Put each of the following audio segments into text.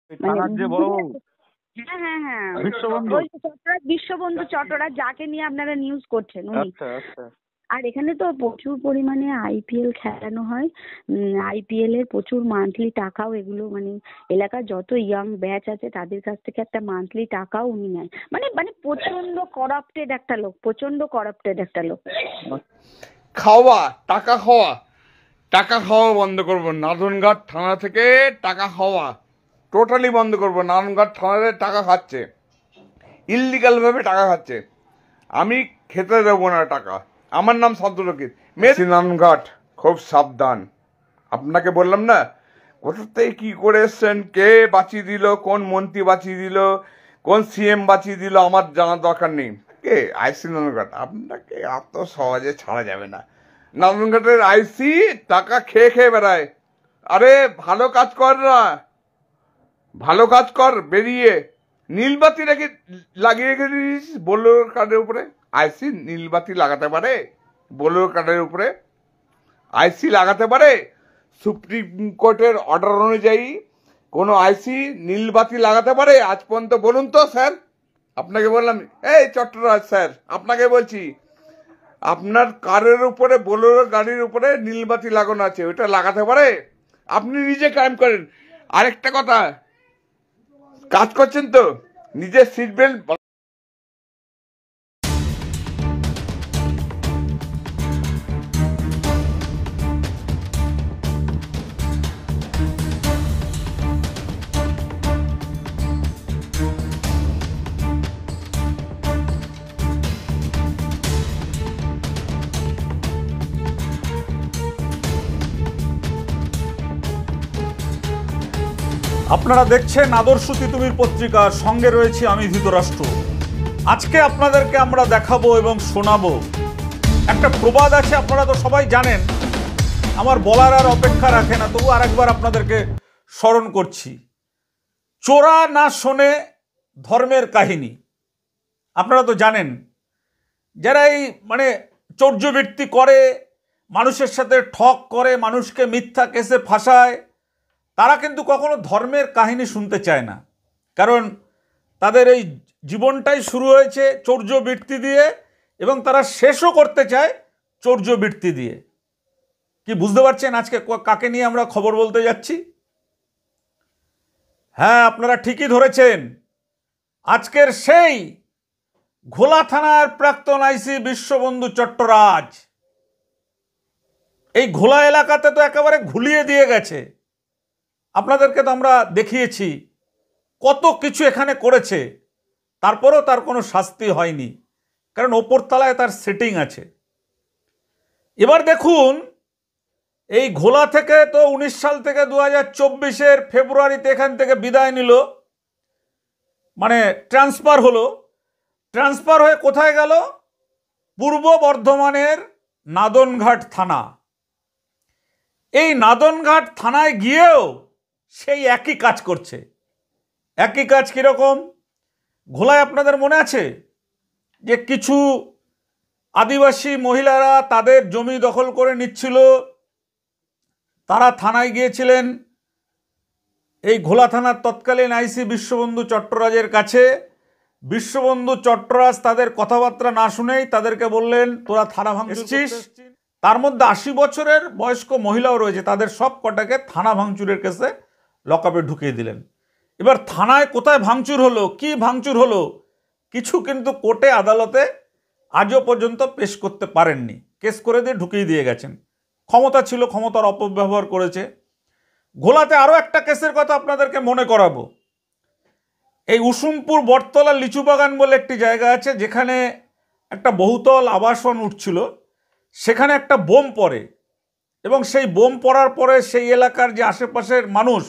মানে থানার যে বড়বাবু হ্যাঁ হ্যাঁ হ্যাঁ বিশ্ববন্ধু। ওই বিশ্ববন্ধু চট্টরাজ যাকে নিয়ে আপনারা নিউজ করছেন উনি। আচ্ছা আচ্ছা। আর এখানে তো প্রচুর পরিমাণে আইপিএল খেলানো হয়। আইপিএল এর প্রচুর মান্থলি টাকাও এগুলো মানে এলাকার যত ইয়াং ব্যাচ আছে তাদের কাছ থেকে একটা মান্থলি টাকাও উনি নেয়। মানে মানে প্রচন্ড করাপ্টেড একটা লোক, প্রচন্ড করাপ্টেড একটা লোক। খাওয়া টাকা খাওয়া বন্ধ করবো। নাদনঘাট থানা থেকে টাকা খাওয়া টোটালি বন্ধ করবো। নাদনঘাট থানাতে টাকা খাচ্ছে, ইললিগালভাবে টাকা খাচ্ছে। আমি খেতে দেবো না টাকা। আমার নাম শান্তরকিত, নাদনঘাট খুব সাবধান। আপনাকে বললাম না, কোথা থেকে কী করে এসছেন, কে বাঁচিয়ে দিল, কোন মন্ত্রী বাঁচিয়ে দিল, কোন সিএম বাঁচিয়ে দিল, আমার জানার দরকার নেই। কে আইসি নাদনঘাট, আপনাকে এত সহজে ছাড়া যাবে না। নাদনঘাটের আইসি টাকা খেয়ে খেয়ে বেড়ায়। আরে ভালো কাজ কর না, ভালো কাজ কর, বেরিয়ে নীলবাতি রেখে লাগিয়ে রেখে দিয়েছিস বোলেরো কার্ডের উপরে। আইসি নীলবাতি লাগাতে পারে বোলেরো কার্ডের উপরে? আইসি লাগাতে পারে? সুপ্রিম কোর্টের অর্ডার অনুযায়ী কোনো আইসি নীলবাতি লাগাতে পারে আজ পর্যন্ত? বলুন তো স্যার। আপনাকে বললাম, এই চট্টরাজ স্যার, আপনাকে বলছি, আপনার কারের উপরে, বোলেরো গাড়ির উপরে নীলবাতি লাগানো আছে, ওইটা লাগাতে পারে? আপনি নিজে ক্রাইম করেন। আরেকটা কথা, কাজ করছেন তো নিজের সিট বেল্ট। আপনারা দেখছেন আদর্শ তিতুমির পত্রিকার সঙ্গে রয়েছে আমি ধৃতরাষ্ট্র। আজকে আপনাদেরকে আমরা দেখাবো এবং শোনাবো একটা প্রবাদ আছে, আপনারা তো সবাই জানেন, আমার বলার আর অপেক্ষা রাখে না, তবু আরেকবার আপনাদেরকে স্মরণ করছি। চোরা না শোনে ধর্মের কাহিনী। আপনারা তো জানেন, যারা এই মানে চৌর্যবৃত্তি করে, মানুষের সাথে ঠক করে, মানুষকে মিথ্যা কেসে ফাঁসায়, তারা কিন্তু কখনো ধর্মের কাহিনী শুনতে চায় না। কারণ তাদের এই জীবনটাই শুরু হয়েছে চৌর্যবৃত্তি দিয়ে এবং তারা শেষও করতে চায় চৌর্যবৃত্তি দিয়ে। কি বুঝতে পারছেন আজকে কাকে নিয়ে আমরা খবর বলতে যাচ্ছি? হ্যাঁ, আপনারা ঠিকই ধরেছেন। আজকের সেই ঘোলা থানার প্রাক্তন আইসি বিশ্ববন্ধু চট্টরাজ এই ঘোলা এলাকাতে তো একেবারে ঘুলিয়ে দিয়ে গেছে। আপনাদেরকে তো আমরা দেখিয়েছি কত কিছু এখানে করেছে, তারপরেও তার কোনো শাস্তি হয়নি, কারণ ওপরতলায় তার সেটিং আছে। এবার দেখুন, এই ঘোলা থেকে তো 19 সাল থেকে 2024-এর ফেব্রুয়ারিতে এখান থেকে বিদায় নিল, মানে ট্রান্সফার হলো। ট্রান্সফার হয়ে কোথায় গেল? পূর্ব বর্ধমানের নাদনঘাট থানা। এই নাদনঘাট থানায় গিয়েও সেই একই কাজ করছে। একই কাজ কীরকম? ঘোলায় আপনাদের মনে আছে যে কিছু আদিবাসী মহিলারা তাদের জমি দখল করে নিচ্ছিল, তারা থানায় গিয়েছিলেন এই ঘোলা থানার তৎকালীন আইসি বিশ্ববন্ধু চট্টরাজের কাছে। বিশ্ববন্ধু চট্টরাজ তাদের কথাবার্তা না শুনেই তাদেরকে বললেন, তোরা থানা ভাঙছিস। তার মধ্যে 80 বছরের বয়স্ক মহিলাও রয়েছে, তাদের সব কটাকে থানা ভাঙচুরের কেসে লকআপে ঢুকিয়ে দিলেন। এবার থানায় কোথায় ভাঙচুর হলো, কি ভাঙচুর হলো, কিছু কিন্তু কোর্টে আদালতে আজও পর্যন্ত পেশ করতে পারেননি। কেস করে দিয়ে ঢুকিয়ে দিয়ে গেছেন। ক্ষমতা ছিল, ক্ষমতার অপব্যবহার করেছে। ঘোলাতে আরও একটা কেসের কথা আপনাদেরকে মনে করাবো। এই উসুমপুর বটতলা লিচু বাগান বলে একটি জায়গা আছে, যেখানে একটা বহুতল আবাসন উঠছিল, সেখানে একটা বোম পড়ে এবং সেই বোম পড়ার পরে সেই এলাকার যে আশেপাশের মানুষ,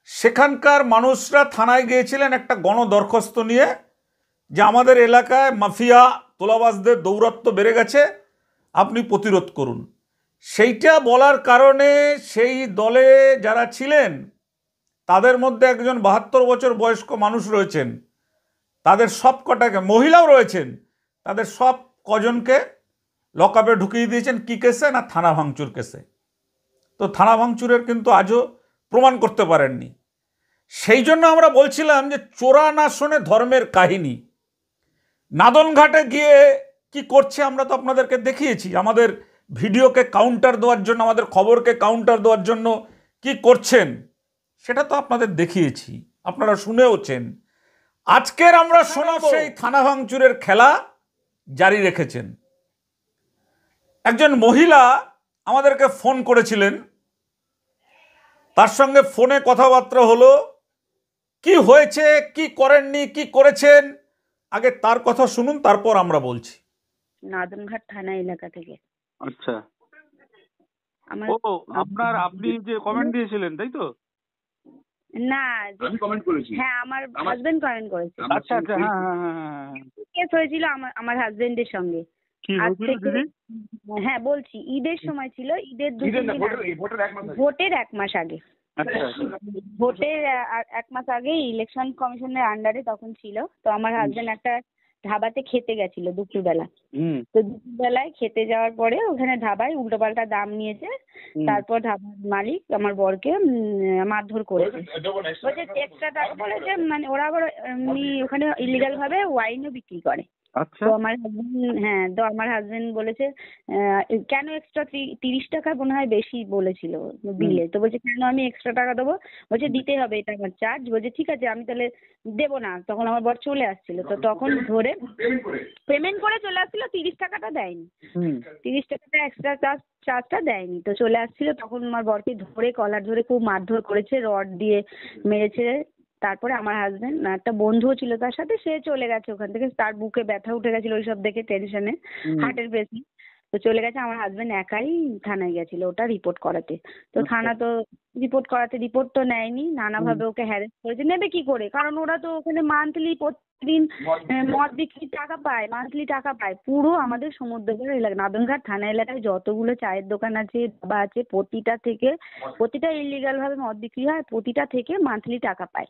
সেখানকার মানুষরা থানায় গিয়েছিলেন একটা গণদরখাস্ত নিয়ে যে আমাদের এলাকায় মাফিয়া তোলাবাজদের দৌরাত্ম্য বেড়ে গেছে, আপনি প্রতিরোধ করুন। সেইটা বলার কারণে সেই দলে যারা ছিলেন তাদের মধ্যে একজন 72 বছর বয়স্ক মানুষ রয়েছেন, তাদের সব কটাকে, মহিলাও রয়েছেন, তাদের সব কজনকে লকআপে ঢুকিয়ে দিয়েছেন। কি কেসে? না থানা ভাঙচুর কেসে। তো থানা ভাঙচুরের কিন্তু আজও প্রমাণ করতে পারেননি। সেই জন্য আমরা বলছিলাম যে চোরা না শোনে ধর্মের কাহিনী। নাদনঘাটে গিয়ে কি করছে আমরা তো আপনাদেরকে দেখিয়েছি, আমাদের ভিডিওকে কাউন্টার দেওয়ার জন্য, আমাদের খবরকে কাউন্টার দেওয়ার জন্য কি করছেন সেটা তো আপনাদের দেখিয়েছি, আপনারা শুনেওছেন। আজকের আমরা শোনাব সেই থানা ভাঙচুরের খেলা জারি রেখেছেন। একজন মহিলা আমাদেরকে ফোন করেছিলেন, তার সঙ্গে ফোনে কথাবার্তা হলো, কি হয়েছে, কি করেননি, কি করেছেন, আগে তার কথা শুনুন, তারপর আমরা বলছি। নাদনঘাট থানা এলাকা থেকে। আচ্ছা, আমার আপনি যে কমেন্ট দিয়েছিলেন তাই তো? না, আমি কমেন্ট করেছি। হ্যাঁ আমার হাজবেন্ড কমেন্ট করেছে। আচ্ছা আচ্ছা, হ্যাঁ হ্যাঁ হ্যাঁ হ্যাঁ। কেস হয়েছিল আমার হাজবেন্ডের সঙ্গে। কি আজ হয়েছিল থেকে দিদি? হ্যাঁ বলছি, ঈদের সময় ছিল, ঈদের ভোটের 1 মাস আগে। ভোটের 1 মাস আগে, আচ্ছা আচ্ছা। ভোটের 1 মাস আগে ইলেকশন কমিশনের আন্ডারে তখন ছিল। তো আমার হাজবেন্ড একটা ধাবাতে খেতে গেছিল দুপুরবেলা। তো দুপুরবেলায় খেতে যাওয়ার পরে ওখানে ধাবায় উল্টোপাল্টা দাম নিয়েছে। তারপর ধাবার মালিক আমার বরকে মারধর করেছে, বলছে এক্সট্রা টাকা বলেছে, মানে ওরা আবার এমনি ওখানে ইলিগাল ভাবে ওয়াইনও বিক্রি করে। আচ্ছা। তো আমার হাজবেন্ড, হ্যাঁ, তো আমার হাজবেন্ড বলেছে কেন এক্সট্রা 30 টাকা মনে হয় বেশি বলেছিল বিলে। তো বলছে কেন আমি এক্সট্রা টাকা দেবো, বলছে দিতে হবে, এটা আমার চার্জ। বলছে ঠিক আছে আমি তাহলে দেবো না। তখন আমার বর চলে আসছিল, তো তখন ধরে পেমেন্ট করে চলে আসছিল, 30 টাকাটা দেয়নি, 30 টাকাটা এক্সট্রা চার্জটা দেয়নি। তো চলে আসছিল, তখন আমার বরকে ধরে কলার ধরে খুব মারধর করেছে, রড দিয়ে মেরেছে। তারপরে আমার হাজবেন্ড, একটা বন্ধুও ছিল তার সাথে, সে চলে গেছে ওখান থেকে, তার বুকে ব্যথা উঠে গেছিল ওইসব দেখে, টেনশনে, হার্টের পেশেন্ট। তো চলে গেছে, আমার হাজবেন্ড একাই থানায় গেছিল ওটা রিপোর্ট করাতে। তো থানা তো রিপোর্ট তো নেয়নি, নানাভাবে ওকে হ্যারাস করেছে। নেবে কি করে, কারণ ওরা তো ওখানে মান্থলি প্রতিদিন মদ বিক্রির টাকা পায়, মান্থলি টাকা পায়। পুরো আমাদের সমুদ্রপাড় এলাকা, নাদনঘাট থানা এলাকায় যতগুলো চায়ের দোকান আছে বা আছে, প্রতিটা ইলিগাল ভাবে মদ বিক্রি হয়, প্রতিটা থেকে মান্থলি টাকা পায়।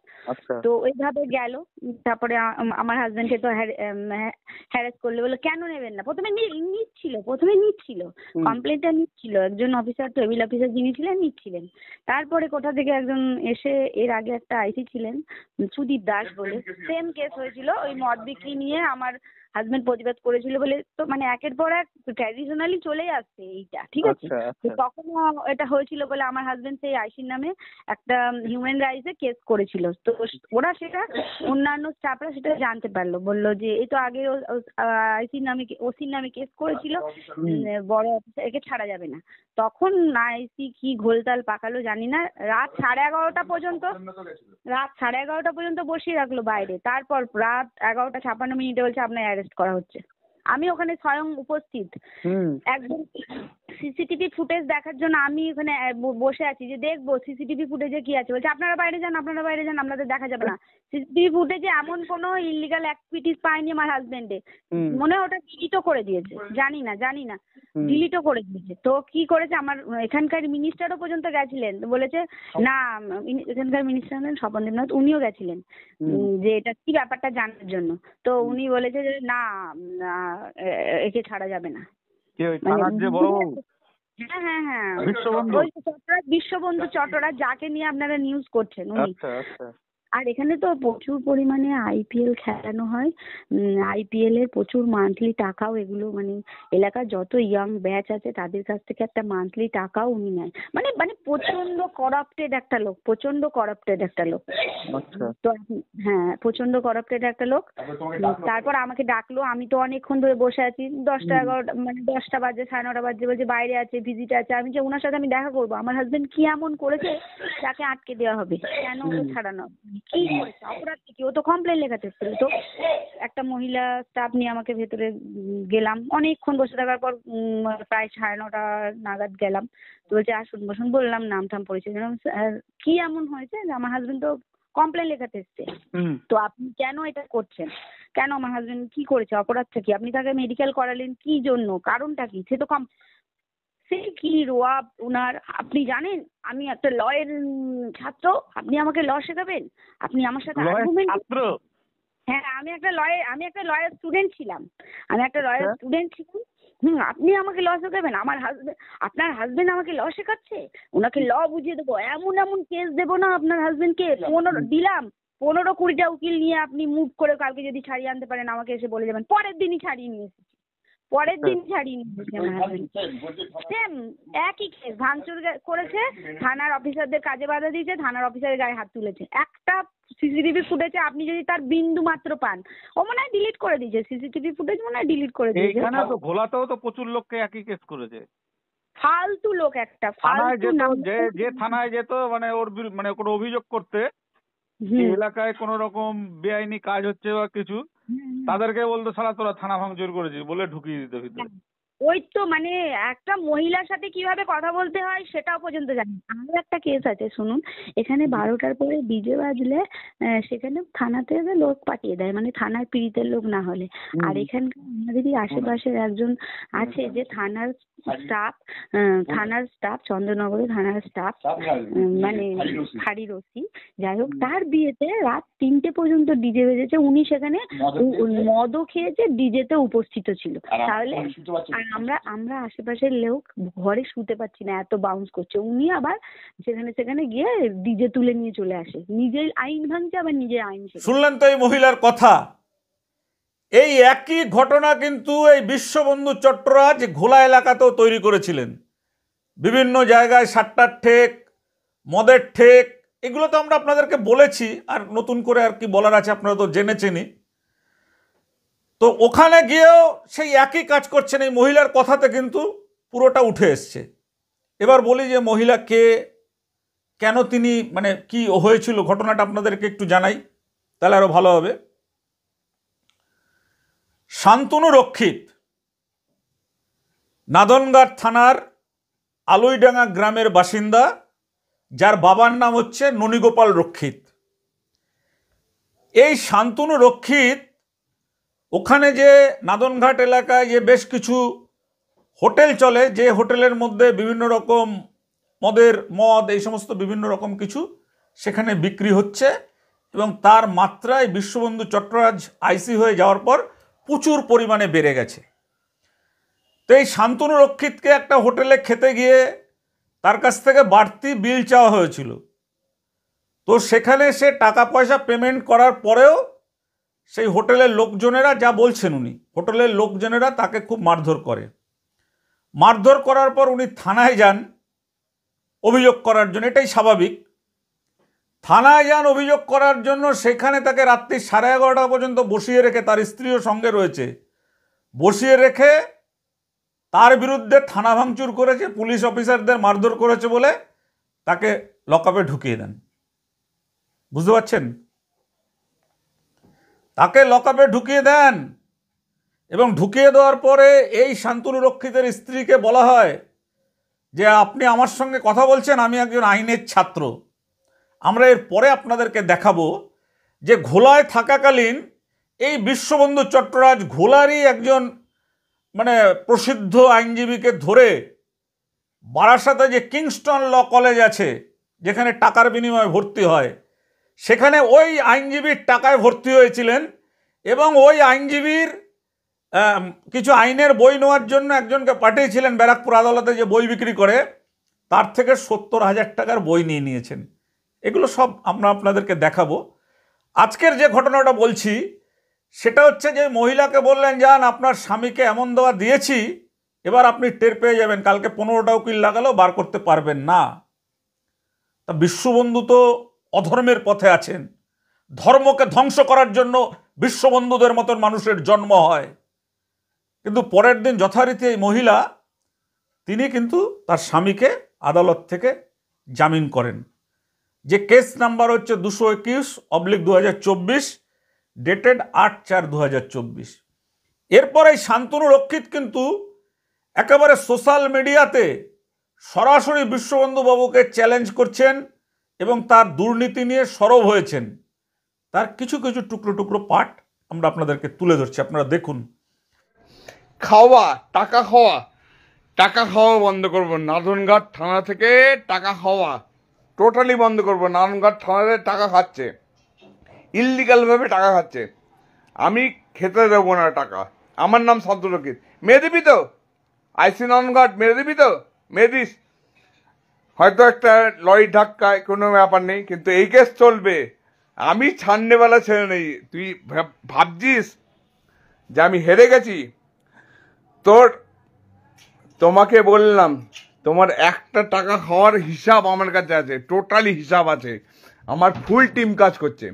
তো ওইভাবে গেল। তারপরে আমার হাজবেন্ডকে তো হ্যারাস করলে, বললো কেন নেবেন না। প্রথমে নিচ্ছিল কমপ্লেনটা নিচ্ছিল, একজন অফিসার, টেবিল অফিসার যিনি ছিলেন, নিচ্ছিলেন। তারপরে কোথা থেকে একজন এসে, এর আগে একটা আইসি ছিলেন সুদীপ দাস বলে, সেম কেস হয়েছিল, ওই মদ বিক্রি নিয়ে আমার হাজবেন্ড প্রতিবাদ করেছিল বলে। তো মানে একের পর এক ট্র্যাডিশনালি চলেই আসছে এইটা, ঠিক আছে। তো তখনও এটা হয়েছিল বলে আমার হাজবেন্ড সেই আইসির নামে একটা হিউম্যান রাইটসে কেস করেছিল। তো ওরা সেটা, অন্যান্য স্টাফরা সেটা জানতে পারলো, বললো যে এই তো আগে ওসির নামে কেস করেছিল, বড় অফিসার, একে ছাড়া যাবে না। তখন আইসি কি ঘোলতাল পাকালো জানি না, রাত 11:30 পর্যন্ত বসিয়ে রাখলো বাইরে। তারপর রাত 11:56 বলছে আপনার অ্যারেস্ট করা হচ্ছে। আমি ওখানে স্বয়ং উপস্থিত, একদম সিসিটিভি ফুটেজ দেখার জন্য আমি ওখানে বসে আছি, যে দেখবো সিসিটিভি ফুটেজে কি আছে। বলছে আপনারা বাইরে যান, আপনাদের দেখা যাবে না। সিসিটিভি ফুটেজে এমন কোনো ইলিগাল অ্যাক্টিভিটিস পাইনি আমার হাজবেন্ডে, মনে হয় ওটা ডিলিটও করে দিয়েছে, জানি না ডিলিটও করে দিয়েছে। তো কি করেছে, আমার এখানকার মিনিস্টারও পর্যন্ত গেছিলেন, বলেছে না, এখানকার মিনিস্টার হলেন স্বপনদেবনাথ, উনিও গেছিলেন যে এটা কি ব্যাপারটা জানার জন্য। তো উনি বলেছে যে না, একে ছাড়া যাবে না। হ্যাঁ, বিশ্ববন্ধু চট্টরা, যাকে নিয়ে আপনারা নিউজ করছেন উনি। আর এখানে তো প্রচুর পরিমাণে আইপিএল খেলানো হয়, আইপিএল এর প্রচুর মান্থলি টাকাও, এগুলো মানে এলাকার যত ইয়াং ব্যাচ আছে তাদের কাছ থেকে একটা মান্থলি টাকাও উনি নেয়। মানে প্রচন্ড করাপ্টেড একটা লোক, তো হ্যাঁ, প্রচন্ড করাপ্টেড একটা লোক। তারপর আমাকে ডাকলো, আমি তো অনেকক্ষণ ধরে বসে আছি, 10টা 11টা মানে 10টা বাজে, 9:30 বাজে, বলছে বাইরে আছে, ভিজিট আছে। আমি যে ওনার সাথে আমি দেখা করবো, আমার হাজবেন্ড কি এমন করেছে তাকে আটকে দেওয়া হবে, কেন ওকে ছাড়ানো, কি করেছে, অপরাধ কি, ও তো কমপ্লেন লেখাতে এসেছিল। তো একটা মহিলা স্টাফ নিয়ে আমাকে ভেতরে গেলাম, অনেকক্ষণ বসে থাকার পর প্রায় 9:30 নাগাদ গেলাম। তো বলছে আসুন বসুন, বললাম নাম টাম পরিচয় দিলাম, কি এমন হয়েছে যে আমার হাজবেন্ড তো কমপ্লেন লেখাতে এসছে, তো আপনি কেন এটা করছেন, কেন আমার হাজবেন্ড কি করেছে, অপরাধটা কি, আপনি তাকে মেডিকেল করালেন কি জন্য, কারণটা কি, সে তো সে কি রোয়াব উনার, আপনি জানেন আমি একটা লয়ের ছাত্র, আপনি আমাকে ল শেখাবেন, আপনি আমার সাথে আর্গুমেন্ট। হ্যাঁ, আমি একটা লয়ের স্টুডেন্ট ছিলাম, আপনি আমাকে ল শেখাবেন? আমার হাজবেন্ড, আপনার হাজবেন্ড আমাকে ল শেখাচ্ছে? ওনাকে ল বুঝিয়ে দেবো, এমন এমন কেস দেবো না আপনার হাজবেন্ডকে। 15-20টা উকিল নিয়ে আপনি মুভ করে কালকে যদি ছাড়িয়ে আনতে পারেন আমাকে এসে বলে যাবেন। পরের দিনই ছাড়িয়ে নিয়ে এসেছি, পরের দিন ছাড়িয়ে নিয়ে এসেছি আমার হাজবেন্ড। সেম একই কেস, ভাঙচুর করেছে, থানার অফিসারদের কাজে বাধা দিয়েছে, থানার অফিসারের গায়ে হাত তুলেছে। একটা সিসিটিভি ফুটেজে আপনি যদি তার বিন্দু মাত্র পান, ও মনে হয় ডিলিট করে দিয়েছে, সিসিটিভি ফুটেজ মনে হয় ডিলিট করে দিয়েছে। এইখানে তো ভোলাতেও তো প্রচুর লোককে একই কেস করেছে। ফালতু লোক একটা, থানায় ফালতু যেত, নাম। যে থানায় যেত মানে ওর মানে কোনো অভিযোগ করতে, এই এলাকায় কোনো রকম বেআইনি কাজ হচ্ছে বা কিছু, তাদেরকে বলতো শালা তোরা থানা ভাঙচুর করেছিস বলে ঢুকিয়ে দিত ভিতরে। ওই তো মানে একটা মহিলার সাথে কিভাবে কথা বলতে হয় সেটাও পর্যন্ত জানি। আরও একটা কেস আছে শুনুন, এখানে 12টার পরে ডিজে বাজলে সেখানে থানাতে লোক পাঠিয়ে দেয়, মানে থানার পীড়িতের লোক না হলে। আর এখানকার আমাদেরই আশেপাশের একজন আছে যে থানার স্টাফ চন্দ্রনগরে থানার স্টাফ, মানে হাড়ির ওসি, যাই হোক, তার বিয়েতে রাত 3টে পর্যন্ত ডিজে বেজেছে। উনি সেখানে মদও খেয়েছে, ডিজেতে উপস্থিত ছিল। তাহলে আমরা আশেপাশের লোক ঘরে শুতে পারছি না, এত বাউন্স করছে। উনি আবার সেখানে গিয়ে ডিজে তুলে নিয়ে চলে আসে, নিজেই আইন ভাঙছে, আবার নিজের আইন শেখাচ্ছে। শুনলেন তো এই মহিলার কথা। এই একই ঘটনা কিন্তু এই বিশ্ববন্ধু চট্টরাজ ঘোলা এলাকাতেও তৈরি করেছিলেন। বিভিন্ন জায়গায় সাট্টার ঠেক, মদের ঠেক, এগুলো তো আমরা আপনাদেরকে বলেছি, আর নতুন করে আর কি বলার আছে, আপনারা তো জেনেছেনই। তো ওখানে গিয়েও সেই একই কাজ করছেন। এই মহিলার কথাতে কিন্তু পুরোটা উঠে এসছে। এবার বলি যে মহিলা কে, কেন তিনি, মানে কি হয়েছিল ঘটনাটা আপনাদেরকে একটু জানাই, তাহলে আরো ভালো হবে। শান্তনু রক্ষিত নাদনঘাট থানার আলুইডাঙ্গা গ্রামের বাসিন্দা, যার বাবার নাম হচ্ছে ননীগোপাল রক্ষিত। এই শান্তনু রক্ষিত ওখানে যে নাদনঘাট এলাকায় যে বেশ কিছু হোটেল চলে, যে হোটেলের মধ্যে বিভিন্ন রকম মদ এই সমস্ত বিভিন্ন রকম কিছু সেখানে বিক্রি হচ্ছে, এবং তার মাত্রায় বিশ্ববন্ধু চট্টরাজ আইসি হয়ে যাওয়ার পর প্রচুর পরিমাণে বেড়ে গেছে। তো এই শান্তনু রক্ষিতকে একটা হোটেলে খেতে গিয়ে তার কাছ থেকে বাড়তি বিল চাওয়া হয়েছিল। তো সেখানে সে টাকা পয়সা পেমেন্ট করার পরেও সেই হোটেলের লোকজনেরা, যা বলছেন উনি, হোটেলের লোকজনেরা তাকে খুব মারধর করে। মারধর করার পর উনি থানায় যান অভিযোগ করার জন্য, এটাই স্বাভাবিক। থানায় যান অভিযোগ করার জন্য, সেখানে তাকে রাত্রি 11:30 পর্যন্ত বসিয়ে রেখে, তার স্ত্রীও সঙ্গে রয়েছে, বসিয়ে রেখে তার বিরুদ্ধে থানা ভাঙচুর করেছে, পুলিশ অফিসারদের মারধর করেছে বলে তাকে লকআপে ঢুকিয়ে দেন। বুঝতে পারছেন? তাকে লকআপে ঢুকিয়ে দেন, এবং ঢুকিয়ে দেওয়ার পরে এই শান্তনু রক্ষিতের স্ত্রীকে বলা হয় যে আপনি আমার সঙ্গে কথা বলছেন, আমি একজন আইনের ছাত্র। আমরা এর পরে আপনাদেরকে দেখাবো যে ঘোলায় থাকাকালীন এই বিশ্ববন্ধু চট্টরাজ ঘোলারই একজন মানে প্রসিদ্ধ আইনজীবীকে ধরে বারাসাতে যে কিংস্টন ল কলেজ আছে, যেখানে টাকার বিনিময়ে ভর্তি হয়, সেখানে ওই আইনজীবীর টাকায় ভর্তি হয়েছিলেন, এবং ওই আইনজীবীর কিছু আইনের বই নেওয়ার জন্য একজনকে পাঠিয়েছিলেন ব্যারাকপুর আদালতে, যে বই বিক্রি করে, তার থেকে 70,000 টাকার বই নিয়ে নিয়েছেন। এগুলো সব আমরা আপনাদেরকে দেখাবো। আজকের যে ঘটনাটা বলছি সেটা হচ্ছে যে মহিলাকে বললেন, যান আপনার স্বামীকে এমন দেওয়া দিয়েছি, এবার আপনি টের পেয়ে যাবেন, কালকে 15টা উকিল লাগালেও বার করতে পারবেন না। তা বিশ্ববন্ধু তো অধর্মের পথে আছেন, ধর্মকে ধ্বংস করার জন্য বিশ্ববন্ধুদের মতন মানুষের জন্ম হয়। কিন্তু পরের দিন যথারীতি এই মহিলা, তিনি কিন্তু তার স্বামীকে আদালত থেকে জামিন করেন, যে কেস নাম্বার হচ্ছে 221/2024, ডেটেড 8/4/2024। এরপর এই শান্তনু রক্ষিত কিন্তু একেবারে সোশ্যাল মিডিয়াতে সরাসরি বিশ্ববন্ধু বাবুকে চ্যালেঞ্জ করছেন, এবং তার দুর্নীতি নিয়ে সরব হয়েছেন। তার কিছু কিছু টুকরো টুকরো পার্ট আমরা আপনাদেরকে তুলে ধরছি, আপনারা দেখুন। টাকা খাওয়া বন্ধ করবো। নাদনঘাট থানা থেকে টাকা খাওয়া টোটালি বন্ধ করবো। নাদনঘাট থানাতে টাকা খাচ্ছে, ইললিগালভাবে টাকা খাচ্ছে। আমি খেতে দেবো না টাকা। আমার নাম শান্তনু রক্ষিত। মেয়ে দিবি তো? আইসি ননঘাট মেরে দিবি তো, মেরে দিস, হয়তো একটা লরি ধাক্কায়, কোনো ব্যাপার নেই, কিন্তু এই কেস চলবে। আমি ছাড়নেওয়ালা ছেলে নেই। তুই ভাবছিস যে আমি হেরে গেছি? তোমাকে বললাম, তোমার একটা টাকা খাওয়ার হিসাব আমার কাছে আছে, টোটালি হিসাব আছে। আমার ফুল টিম কাজ করছে,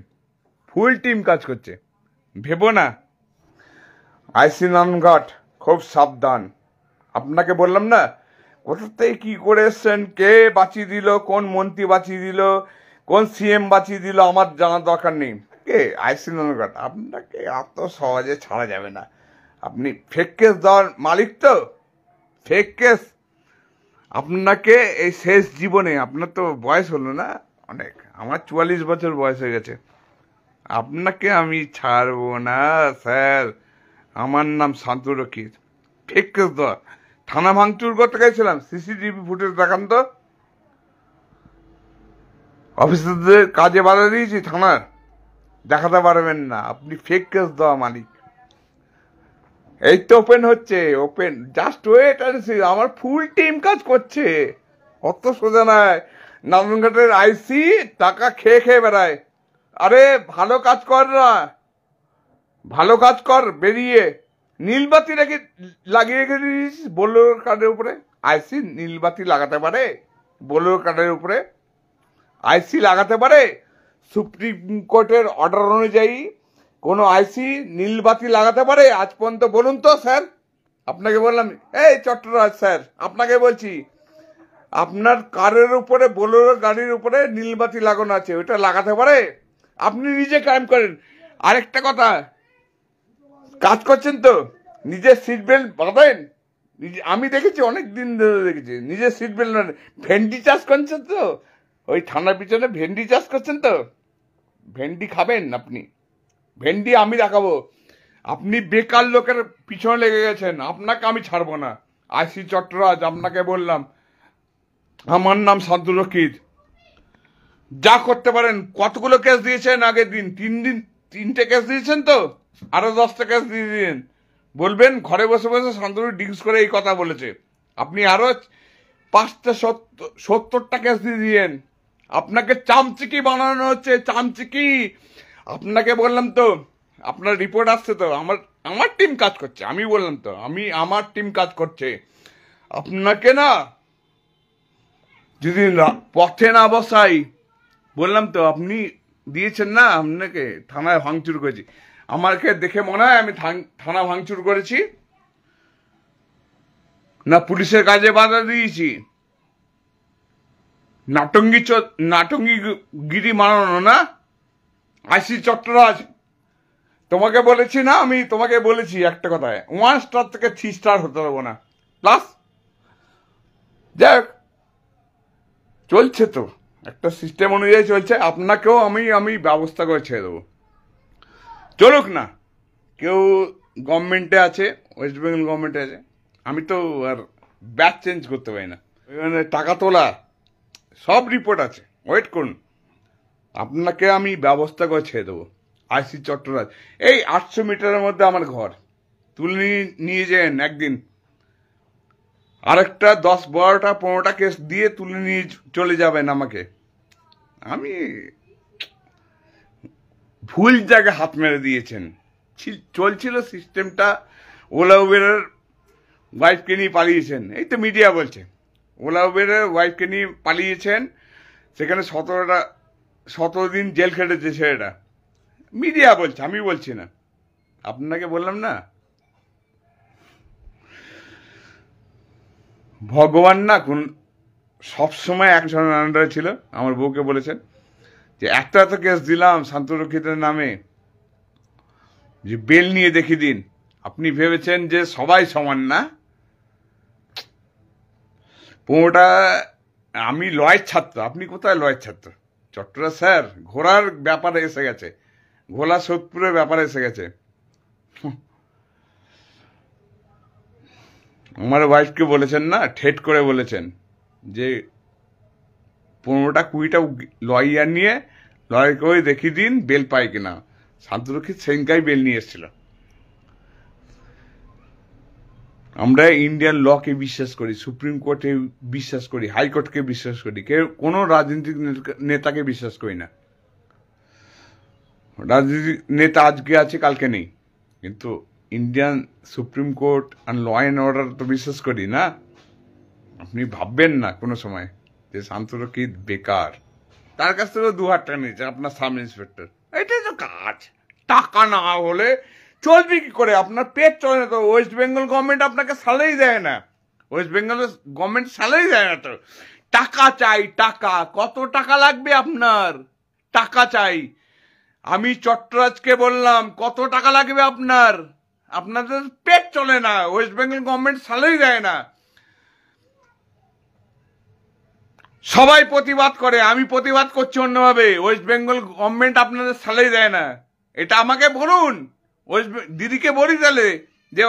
ফুল টিম কাজ করছে, ভেবো না। আইসি ননঘাট খুব সাবধান। আপনাকে বললাম না, কোথাতে কি করে এসছেন, কে বাঁচিয়ে দিল, কোন মন্ত্রী বাঁচিয়ে দিল, কোন সিএম বাঁচিয়ে দিল, আমার জানার দরকার নেই। কে আইসি ননঘাট, আপনাকে এত সহজে ছাড়া যাবে না। আপনি ফেক কেস দেওয়ার মালিক তো, ফেক কেস। আপনাকে এই শেষ জীবনে, আপনার তো বয়স হলো না অনেক, আমার 44 বছর বয়স হয়ে গেছে, আপনাকে আমি ছাড়বো না স্যার। আমার নাম শান্তরক্ষিত। ফেক কেস দেওয়া, থানা ভাঙচুর করতে গেছিলাম, সিসিটিভি ফুটেজ দেখান তো। অফিসারদের কাজে বাধা দিয়েছি থানার, দেখাতে পারবেন না। আপনি ফেক কেস দেওয়া মালিক। এই তো ওপেন হচ্ছে, ওপেন, জাস্ট ওয়েট আর সি। আমার ফুল টিম কাজ করছে, অত সোজা নয়। নারায়ণঘাটের আইসি টাকা খেয়ে খেয়ে বেড়ায়। আরে ভালো কাজ কর না, ভালো কাজ কর, বেরিয়ে নীলবাতি লাগিয়ে রেখে দিয়েছিস বোলেরো কার্ডের উপরে। আইসি নীলবাতি লাগাতে পারে বোলেরো কার্ডের উপরে? আইসি লাগাতে পারে? সুপ্রিম কোর্টের অর্ডার অনুযায়ী কোনো আইসি নীলবাতি লাগাতে পারে আজ পর্যন্ত? বলুন তো স্যার। আপনাকে বললাম, এই চট্টরাজ স্যার, আপনাকে বলছি, আপনার কারের উপরে, বোলেরো গাড়ির উপরে নীলবাতি লাগানো আছে, ওটা লাগাতে পারে? আপনি নিজে ক্রাইম করেন। আরেকটা কথা, কাজ করছেন তো নিজের সিট বেল্ট বাঁধেন। আমি দেখেছি, অনেক দিন ধরে দেখেছি, নিজের সিট বেল্ট। ভেন্ডি চাষ করছেন তো, ওই থানার পিছনে ভেন্ডি চাষ করছেন তো, ভেন্ডি খাবেন আপনি? ভেন্ডি আমি দেখাবো। আপনি বেকার লোকের পিছনে লেগে গেছেন, আপনাকে আমি ছাড়বো না। আইসি চট্টরাজ, আপনাকে বললাম, আমার নাম শান্তরক্ষিত। যা করতে পারেন। কতগুলো কেস দিয়েছেন আগের দিন? 3টে কেস দিয়েছেন তো, আরো 10টা কেস দিয়ে দিন। বলবেন ঘরে বসে বসে শান্তনু ডিংস করে এই কথা বলেছে। আপনি আরো 70টা কেস দিয়ে দিয়েন। আপনাকে চামচিকি বানানো হচ্ছে, চামচিকি। আপনাকে বললাম তো, আপনার রিপোর্ট আসছে তো, আমার টিম কাজ করছে। আমি বললাম তো, আমার টিম কাজ করছে। আপনাকে না যদি পথে না বসাই, বললাম তো, আপনি দিয়েছেন না, আপনাকে থানায় ভাঙচুর করেছি। আমাকে দেখে মনে হয় আমি থানা ভাঙচুর করেছি না পুলিশের কাজে বাধা দিয়েছি? নাটঙ্গিগিরি মানানো না? আইসি চট্টরাজ, তোমাকে বলেছি না, আমি তোমাকে বলেছি একটা কথায়, 1 স্টার থেকে 3 স্টার হতে পারবো না প্লাস। যাক, চলছে তো, একটা সিস্টেম অনুযায়ী চলছে। আপনাকেও আমি ব্যবস্থা করে ছেড়ে দেবো, চলুক না। কেউ গভর্নমেন্টে আছে, ওয়েস্ট বেঙ্গল গভর্নমেন্টে আছে, আমি তো আর ব্যাচ চেঞ্জ করতে পারি না। ওইখানে টাকা তোলা সব রিপোর্ট আছে, ওয়েট করুন, আপনাকে আমি ব্যবস্থা করে ছেড়ে দেবো। আইসি চট্টরাজ, এই 800 মিটারের মধ্যে আমার ঘর, তুলে নিয়ে যান একদিন। আরেকটা 10, 12টা, 15টা কেস দিয়ে তুলে নিয়ে চলে যাবেন আমাকে। আমি ভুল জায়গায় হাত মেরে দিয়েছেন। চলছিল সিস্টেমটা, ওলা উবেরের ওয়াইফকে নিয়ে পালিয়েছেন, এই তো মিডিয়া বলছে ওলা উবেরের ওয়াইফকে নিয়ে পালিয়েছেন, সেখানে 17 দিন জেল খেটেছে ছেলেটা। মিডিয়া বলছে, আমি বলছি না। আপনাকে বললাম না, ভগবান না কোন সবসময় একজনের আন্ডারে ছিল। আমার বউকে বলেছেন যে এত কেস দিলাম শান্তরক্ষিতের নামে, যে বেল নিয়ে দেখিয়ে দিন। আপনি ভেবেছেন যে সবাই সমান না? 15টা, আমি লয়ের ছাত্র, আপনি কোথায় লয়ের ছাত্র? চট্টরাজ স্যার ঘোড়ার ব্যাপারে এসে গেছে, ঘোলা সোদপুরের ব্যাপারে এসে গেছে। আমার ওয়াইফকে বলেছেন না, ঠেট করে বলেছেন যে 15টা 20টা লয়ার নিয়ে লয়ার করে দেখিয়ে দিন বেল পাই কিনা। শান্তরক্ষিত সেনকাই বেল নিয়ে এসেছিল। আমরা ইন্ডিয়ান লকে বিশ্বাস করি, সুপ্রিম কোর্টে বিশ্বাস করি, হাইকোর্টকে বিশ্বাস করি, কেউ কোনো রাজনৈতিক নেতাকে বিশ্বাস করি না। রাজনৈতিক নেতা আজকে আছে কালকে নেই, কিন্তু ইন্ডিয়ান সুপ্রিম কোর্ট আর ল অ্যান্ড অর্ডার তো বিশ্বাস করি না। আপনি ভাববেন না কোনো সময় যে শান্তরক্ষিত বেকার, তার কাছ থেকে 2,000 টাকা নিয়েছে আপনার সাব ইন্সপেক্টর। এটাই তো কাজ। টাকা না হলে চলবে কি করে? আপনার পেট চলে না তো। ওয়েস্ট বেঙ্গল গভর্নমেন্ট আপনাকে স্যালারি দেয় না, ওয়েস্ট বেঙ্গল গভর্নমেন্ট স্যালারি দেয় না তো। টাকা চাই, টাকা। কত টাকা লাগবে আপনার? টাকা চাই। আমি চট্টরাজকে বললাম কত টাকা লাগবে আপনার? আপনাদের পেট চলে না, ওয়েস্ট বেঙ্গল গভর্নমেন্ট স্যালারি দেয় না। সবাই প্রতিবাদ করে, আমি প্রতিবাদ করছি অন্যভাবে। ওয়েস্ট বেঙ্গল গভর্নমেন্ট আপনাদের স্যালারি দেয় না, এটা আমাকে বলুন। দিদিকে বলি তাহলে যে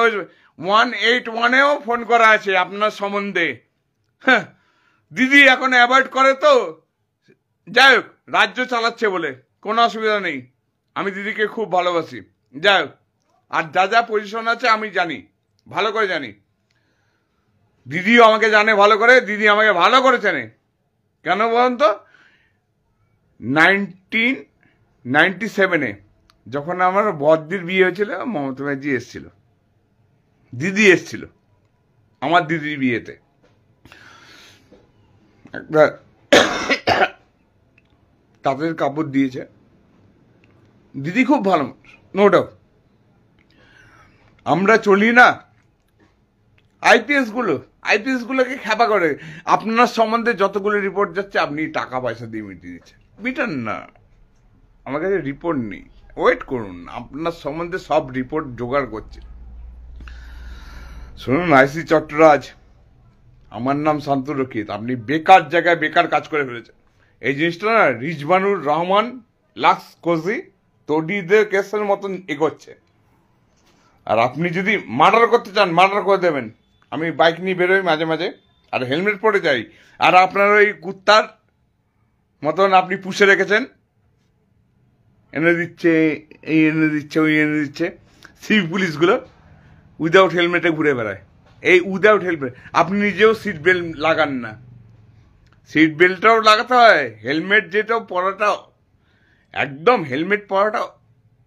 181-এও ফোন করা আছে আপনার সম্বন্ধে। হ্যাঁ, দিদি এখন অ্যাভয়েড করে তো, যাই হোক, রাজ্য চালাচ্ছে বলে কোনো অসুবিধা নেই। আমি দিদিকে খুব ভালোবাসি, যাই হোক। আর যা যা পজিশন আছে আমি জানি, ভালো করে জানি। দিদিও আমাকে জানে ভালো করে, দিদি আমাকে ভালো করে চেনে। কেন বলুন তো? 1997-এ যখন আমার বড়দির বিয়ে হয়েছিল, মমতা ব্যানার্জি এসেছিল, দিদি এসেছিল আমার দিদির বিয়েতে। একবার তাদের কাপড় দিয়েছে, দিদি খুব ভালো, নো ডাউট। আমরা চলি না আইপিএস গুলোকে খ্যাপা করে। আপনার সম্বন্ধে যতগুলো রিপোর্ট যাচ্ছে আপনি টাকা পয়সা দিয়ে মিটিয়ে দিচ্ছেন। মিটান না, আমার কাছে রিপোর্ট নেই, ওয়েট করুন, আপনার সম্বন্ধে সব রিপোর্ট জোগাড় করছে। শুনুন আইসি চট্টরাজ, আমার নাম শান্তরক্ষিত। আপনি বেকার জায়গায় বেকার কাজ করে ফেলেছেন। এই জিনিসটা না রিজবানুর রহমান লাক্স কোজি তডিদের কেসের মতন এগোচ্ছে। আর আপনি যদি মার্ডার করতে চান, মার্ডার করে দেবেন। আমি বাইক নিয়ে বেরোই মাঝে মাঝে, আর হেলমেট পরে যাই। আর আপনার ওই কুত্তার মতন আপনি পুষে রেখেছেন, এনে দিচ্ছে, এই এনে দিচ্ছে, ওই এনে দিচ্ছে। সিভিক পুলিশগুলো উইদাউট হেলমেটে ঘুরে বেড়ায়। এই উইদাউট হেলমেট, আপনি নিজেও সিট বেল্ট লাগান না। সিট বেল্টটাও লাগাতে হয়, হেলমেট যেটা পরাটা, একদম হেলমেট পরাটা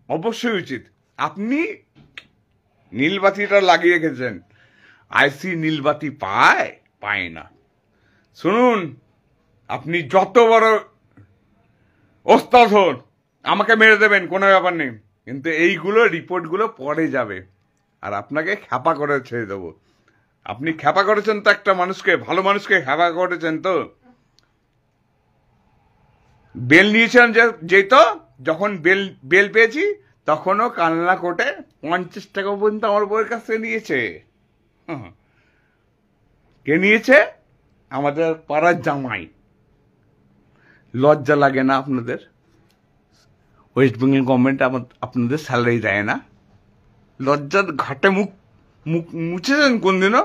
অবশ্যই উচিত। আপনি নীলবাতিটা লাগিয়ে রেখেছেন, আইসি নীলবাতি পায় না। শুনুন, আপনি যত বড় ওস্তাদ হন, আমাকে মেরে দেবেন, কোনো ব্যাপার নেই, কিন্তু এইগুলো রিপোর্টগুলো পরে যাবে, আর আপনাকে খ্যাপা করে ছেড়ে দেবো। আপনি খ্যাপা করেছেন তো একটা মানুষকে, ভালো মানুষকে খ্যাপা করেছেন তো। বেল নিয়েছিলাম যেহেতু, যখন বেল পেয়েছি তখনও কালনা কোর্টে 50 টাকা পর্যন্ত আমার বউয়ের কাছ থেকে নিয়েছে। কে নিয়েছে? আমাদের পাড়ার জামাই। লজ্জা লাগে না আপনাদের? ওয়েস্ট বেঙ্গল গভর্নমেন্ট আপনাদের স্যালারি দেয় না? লজ্জার ঘাটে মুখ মুছেছেন কোনদিনও?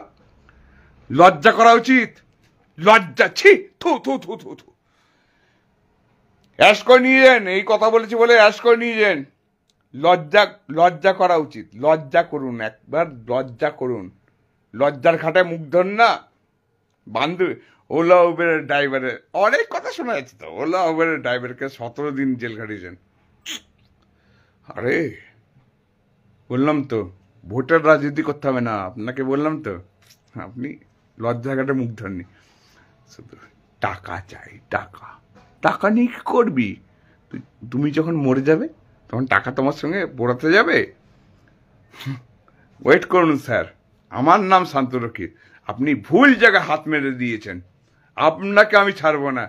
লজ্জা করা উচিত, লজ্জা। ছি, থু থু থু থু থু। অ্যাশ করে নিয়ে যান, এই কথা বলেছি বলে অ্যাশ করে নিয়ে যান। লজ্জা করা উচিত, লজ্জা করুন, একবার লজ্জা করুন। লজ্জার ঘাটে মুখ ধর না। বান্ধবী ওলা উবেরের ড্রাইভারের অনেক কথা শোনা যাচ্ছে তো, ওলা উবেরের ড্রাইভারকে 17 দিন জেল খাটিয়েছেন। আরে বললাম তো, ভোটার রাজনীতি করতে হবে না আপনাকে, বললাম তো। আপনি লজ্জা ঘাটে মুখ ধরনি। শুধু টাকা চাই, টাকা। টাকা নিয়ে কি করবি? তুমি যখন মরে যাবে তখন টাকা তোমার সঙ্গে পড়াতে যাবে। ওয়েট করুন স্যার, আমার নাম শান্তরক্ষিত। আপনি ভুল জায়গায় হাত মেরে দিয়েছেন, আপনাকে আমি ছাড়বো না।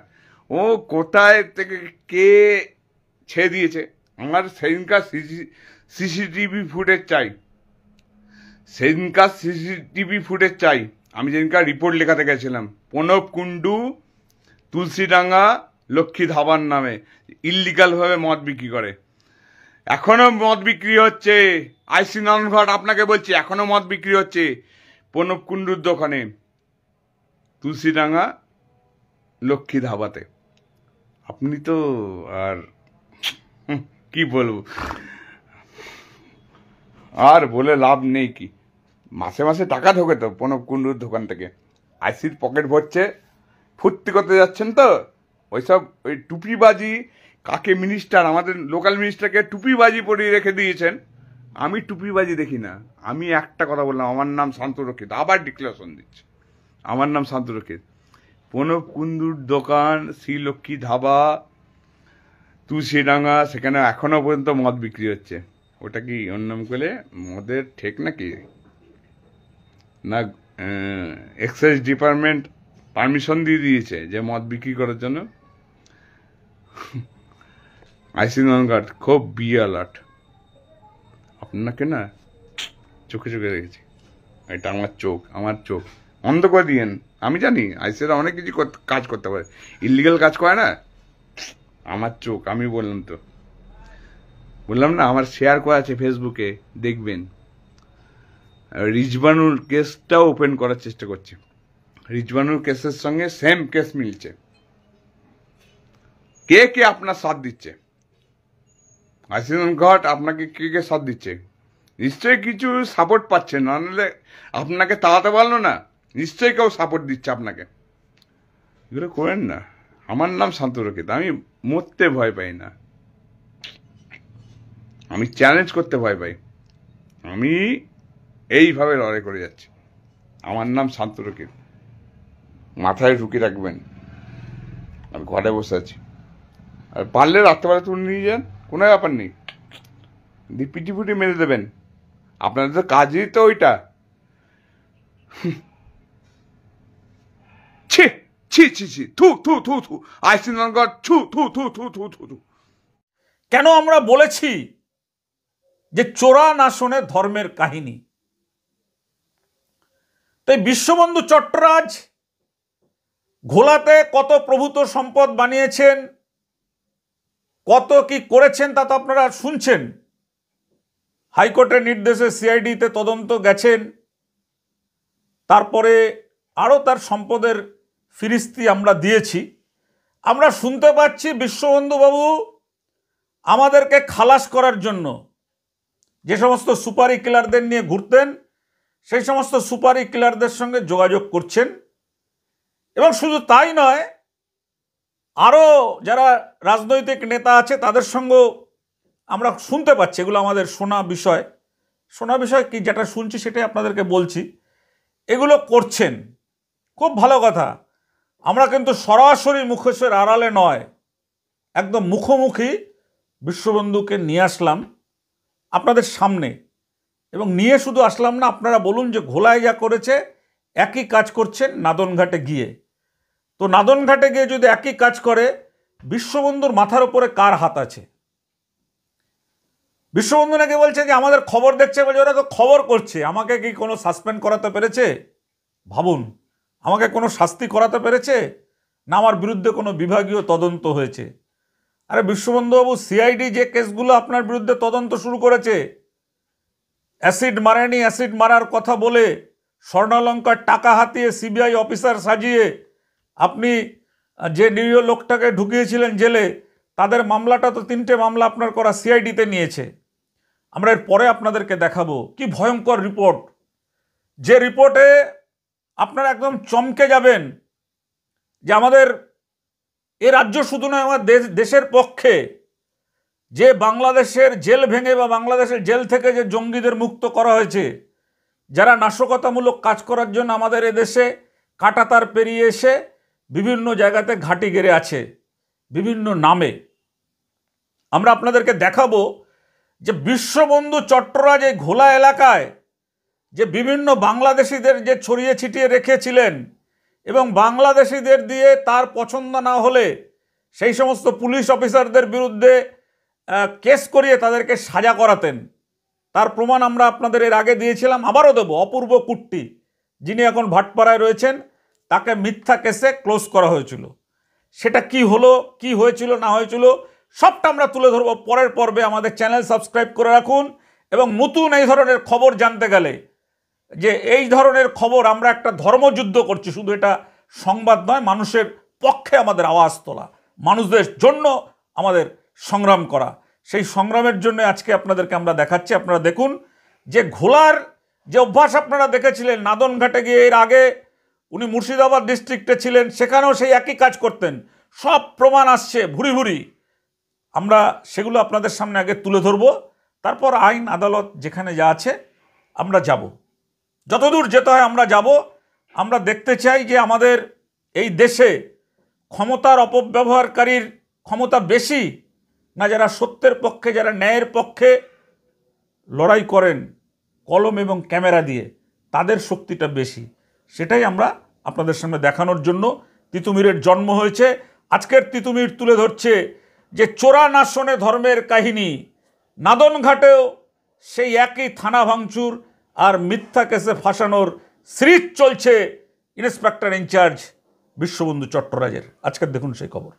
ও কোথায় থেকে কে ছেড়ে দিয়েছে? আমার সেদিনকার সিসিটিভি ফুটেজ চাই, সেদিনকার সিসিটিভি ফুটেজ চাই। আমি যেদিনকার রিপোর্ট লেখাতে গেছিলাম, প্রণব কুণ্ডু তুলসীডাঙ্গা লক্ষ্মী ধাবার নামে ইল্লিগালভাবে মদ বিক্রি করে। এখনো মদ বিক্রি হচ্ছে। আইসি নারায়ণঘাট আপনাকে বলছি, এখনো মদ বিক্রি হচ্ছে প্রণব কুণ্ডুর দোকানে, তুলসীডাঙ্গা লক্ষ্মী ধাবাতে। আপনি তো আর কি বলবো, আর বলে লাভ নেই। কি মাসে মাসে টাকা ঢোকে তো প্রণব কুণ্ডুর দোকান থেকে, আইসির পকেট ভরছে, ফুর্তি করতে যাচ্ছেন তো। ওইসব ওই টুপিবাজি, কাকে মিনিস্টার, আমাদের লোকাল মিনিস্টারকে টুপিবাজি পরিয়ে রেখে দিয়েছেন। আমি টুপিবাজি দেখি না, আমি একটা কথা বললাম, আমার নাম শান্তরক্ষিত, আবার ডিক্লারেশন দিচ্ছে, আমার নাম শান্তরক্ষিত। প্রণব কুণ্ডুর দোকান, শ্রীলক্ষ্মী ধাবা, তুলসীডাঙ্গা, সেখানে এখনো পর্যন্ত মদ বিক্রি হচ্ছে। ওটা কি ওর নাম করে মদের ঠেক নাকি না? এক্সাইজ ডিপার্টমেন্ট পারমিশন দিয়ে দিয়েছে যে মদ বিক্রি করার জন্য। আইসি ননগার্ড খুব বি অ্যালার্ট, আপনাকে না চোখে চোখে রেখেছি। এটা আমার চোখ অন্ধ করে দিয়েন। আমি জানি আইসিরা অনেক কিছু কাজ করতে পারে, ইলিগাল কাজ করে না। আমার চোখ, আমি বললাম না, আমার শেয়ার করা আছে ফেসবুকে, দেখবেন। রিজবানুর কেসটাও ওপেন করার চেষ্টা করছে, রিজবানুর কেসের সঙ্গে সেম কেস মিলছে। কে কে আপনার সাথ দিচ্ছে? আইসিন ঘট আপনাকে কে কে সাথ দিচ্ছে? নিশ্চয়ই কিছু সাপোর্ট পাচ্ছেন, নাহলে আপনাকে তাড়াতে পারলো না। নিশ্চয়ই কেউ সাপোর্ট দিচ্ছে আপনাকে। এগুলো করেন না। আমার নাম শান্তরক্ষিত, আমি মরতে ভয় পাই না, আমি চ্যালেঞ্জ করতে ভয় পাই। আমি এইভাবে লড়াই করে যাচ্ছি। আমার নাম শান্তরক্ষিত, মাথায় ঢুকি রাখবেন। আমি ঘরে বসে আছি, আর পারলে রাত্রেবেলা তুলে নিয়ে যান, কোনো ব্যাপার নেই, পিটি ফুটি মেরে দেবেন। আপনাদের তো কাজই তো ওইটা। ছি ছি ছি ছি, থু থু থু থু, আইসি ননগড, থু থু থু থু থু থু থু। কেন আমরা বলেছি যে চোরা না শোনে ধর্মের কাহিনী? তাই বিশ্ববন্ধু চট্টরাজ ঘোলাতে কত প্রভূত সম্পদ বানিয়েছেন, কত কি করেছেন তা তো আপনারা শুনছেন। হাইকোর্টের নির্দেশে সিআইডিতে তদন্ত গেছেন, তারপরে আরও তার সম্পদের ফিরিস্তি আমরা দিয়েছি। আমরা শুনতে পাচ্ছি বিশ্ববন্ধু বাবু আমাদেরকে খালাস করার জন্য যে সমস্ত সুপারি কিলারদের নিয়ে ঘুরতেন, সেই সমস্ত সুপারি কিলারদের সঙ্গে যোগাযোগ করছেন। এবং শুধু তাই নয়, আরও যারা রাজনৈতিক নেতা আছে তাদের সঙ্গেও আমরা শুনতে পাচ্ছি। এগুলো আমাদের শোনা বিষয় কি, যেটা শুনছি সেটাই আপনাদেরকে বলছি। এগুলো করছেন, খুব ভালো কথা। আমরা কিন্তু সরাসরি মুখোশের আড়ালে নয়, একদম মুখোমুখি বিশ্ববন্ধুকে নিয়ে আসলাম আপনাদের সামনে। এবং নিয়ে শুধু আসলাম না, আপনারা বলুন যে ঘোলায় যা করেছে একই কাজ করছেন নাদনঘাটে গিয়ে। তো নাদনঘাটে গিয়ে যদি একই কাজ করে, বিশ্ববন্ধুর মাথার উপরে কার হাত আছে? বিশ্ববন্ধু নাকি বলছে যে আমাদের খবর দেখছে, বলছে ওরা তো খবর করছে। আমাকে কি কোনো সাসপেন্ড করাতে পেরেছে? ভাবুন, আমাকে কোনো শাস্তি করাতে পেরেছে? না আমার বিরুদ্ধে কোনো বিভাগীয় তদন্ত হয়েছে? আরে বিশ্ববন্ধুবাবু, সিআইডি যে কেসগুলো আপনার বিরুদ্ধে তদন্ত শুরু করেছে, অ্যাসিড মারেনি, অ্যাসিড মারার কথা বলে স্বর্ণালঙ্কার টাকা হাতিয়ে সিবিআই অফিসার সাজিয়ে আপনি যে নিরীহ লোকটাকে ঢুকিয়েছিলেন জেলে, তাদের মামলাটা তো 3টে মামলা আপনার করা সিআইডিতে নিয়েছে। আমরা এর পরে আপনাদেরকে দেখাবো কি ভয়ঙ্কর রিপোর্ট, যে রিপোর্টে আপনারা একদম চমকে যাবেন যে আমাদের এ রাজ্য শুধু নয়, আমার দেশের পক্ষে যে বাংলাদেশের জেল ভেঙে বা বাংলাদেশের জেল থেকে যে জঙ্গিদের মুক্ত করা হয়েছে, যারা নাশকতামূলক কাজ করার জন্য আমাদের এদেশে কাঁটাতার পেরিয়ে এসে বিভিন্ন জায়গাতে ঘাঁটি গেড়ে আছে বিভিন্ন নামে, আমরা আপনাদেরকে দেখাবো যে বিশ্ববন্ধু চট্টরাজ এই ঘোলা এলাকায় যে বিভিন্ন বাংলাদেশিদের যে ছড়িয়ে ছিটিয়ে রেখেছিলেন এবং বাংলাদেশিদের দিয়ে তার পছন্দ না হলে সেই সমস্ত পুলিশ অফিসারদের বিরুদ্ধে কেস করিয়ে তাদেরকে সাজা করাতেন, তার প্রমাণ আমরা আপনাদের এর আগে দিয়েছিলাম, আবারও দেব। অপূর্ব কুট্টি, যিনি এখন ভাটপাড়ায় রয়েছেন, তাকে মিথ্যা কেসে ক্লোজ করা হয়েছিল। সেটা কি হলো, কি হয়েছিল না হয়েছিল, সবটা আমরা তুলে ধরবো পরের পর্বে। আমাদের চ্যানেল সাবস্ক্রাইব করে রাখুন এবং নতুন এই ধরনের খবর জানতে গেলে, যে এই ধরনের খবর, আমরা একটা ধর্মযুদ্ধ করছি, শুধু এটা সংবাদ নয়, মানুষের পক্ষে আমাদের আওয়াজ তোলা, মানুষদের জন্য আমাদের সংগ্রাম করা, সেই সংগ্রামের জন্য আজকে আপনাদেরকে আমরা দেখাচ্ছি। আপনারা দেখুন যে ঘোলার যে অভ্যাস আপনারা দেখেছিলেন নাদনঘাটে গিয়ে, এর আগে উনি মুর্শিদাবাদ ডিস্ট্রিক্টে ছিলেন, সেখানেও সেই একই কাজ করতেন। সব প্রমাণ আসছে ভুরি ভুরি। আমরা সেগুলো আপনাদের সামনে আগে তুলে ধরবো, তারপর আইন আদালত যেখানে যা আছে আমরা যাব, যতদূর যেতে হয় আমরা যাব। আমরা দেখতে চাই যে আমাদের এই দেশে ক্ষমতার অপব্যবহারকারীর ক্ষমতা বেশি, না যারা সত্যের পক্ষে, যারা ন্যায়ের পক্ষে লড়াই করেন কলম এবং ক্যামেরা দিয়ে, তাদের শক্তিটা বেশি। সেটাই আমরা আপনাদের সামনে দেখানোর জন্য তিতুমিরের জন্ম হয়েছে। আজকের তিতুমির তুলে ধরছে যে চোরা না শোনে ধর্মের কাহিনী। নাদনঘাটেও সেই একই থানা ভাঙচুর আর মিথ্যা কেসে ফাঁসানোর সিরিজ চলছে ইন্সপেক্টর ইনচার্জ বিশ্ববন্ধু চট্টরাজের। আজকের দেখুন সেই খবর।